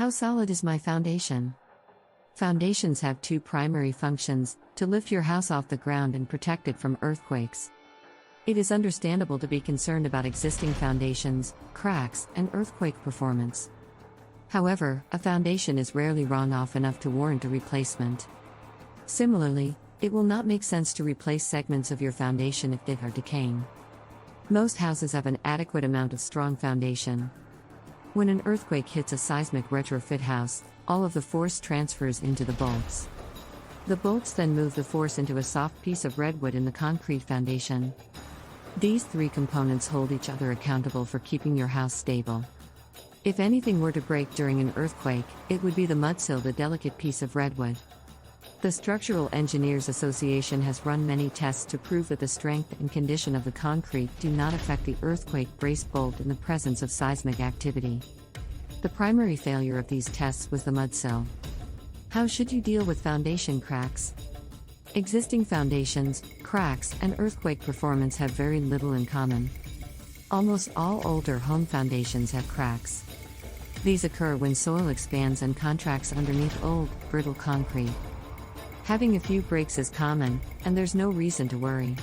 How solid is my foundation? Foundations have two primary functions: to lift your house off the ground and protect it from earthquakes. It is understandable to be concerned about existing foundations, cracks, and earthquake performance. However, a foundation is rarely wrong off enough to warrant a replacement. Similarly, it will not make sense to replace segments of your foundation if they are decaying. Most houses have an adequate amount of strong foundation. When an earthquake hits a seismic retrofit house, all of the force transfers into the bolts. The bolts then move the force into a soft piece of redwood in the concrete foundation. These three components hold each other accountable for keeping your house stable. If anything were to break during an earthquake, it would be the mudsill, the delicate piece of redwood. The Structural Engineers Association has run many tests to prove that the strength and condition of the concrete do not affect the earthquake brace bolt in the presence of seismic activity. The primary failure of these tests was the mudsill. How should you deal with foundation cracks? Existing foundations, cracks, and earthquake performance have very little in common. Almost all older home foundations have cracks. These occur when soil expands and contracts underneath old, brittle concrete. Having a few breaks is common, and there's no reason to worry.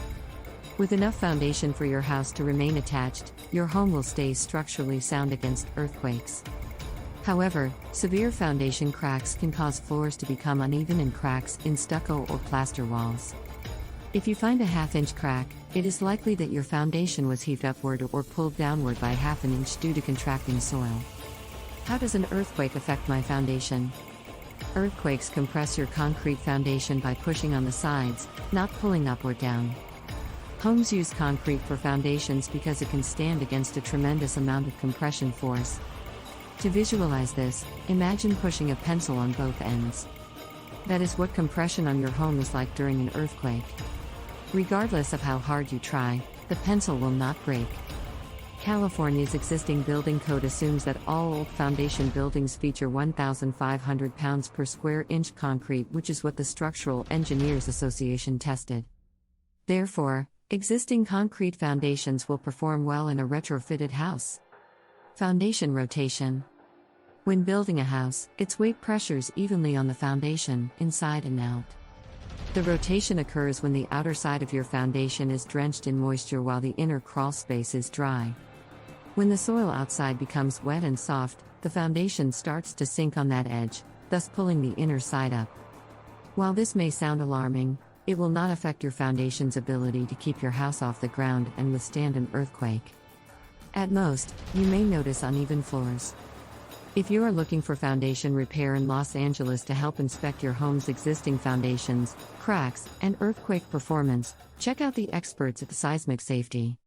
With enough foundation for your house to remain attached, your home will stay structurally sound against earthquakes. However, severe foundation cracks can cause floors to become uneven and cracks in stucco or plaster walls. If you find a half-inch crack, it is likely that your foundation was heaved upward or pulled downward by half an inch due to contracting soil. How does an earthquake affect my foundation? Earthquakes compress your concrete foundation by pushing on the sides, not pulling up or down. Homes use concrete for foundations because it can stand against a tremendous amount of compression force. To visualize this, imagine pushing a pencil on both ends. That is what compression on your home is like during an earthquake. Regardless of how hard you try, the pencil will not break. California's existing building code assumes that all old foundation buildings feature 1,500 pounds per square inch concrete, which is what the Structural Engineers Association tested. Therefore, existing concrete foundations will perform well in a retrofitted house. Foundation rotation. When building a house, its weight pressures evenly on the foundation, inside and out. The rotation occurs when the outer side of your foundation is drenched in moisture while the inner crawl space is dry. When the soil outside becomes wet and soft, the foundation starts to sink on that edge, thus pulling the inner side up. While this may sound alarming, it will not affect your foundation's ability to keep your house off the ground and withstand an earthquake. At most, you may notice uneven floors. If you are looking for foundation repair in Los Angeles to help inspect your home's existing foundations, cracks, and earthquake performance, check out the experts at Seismic Safety.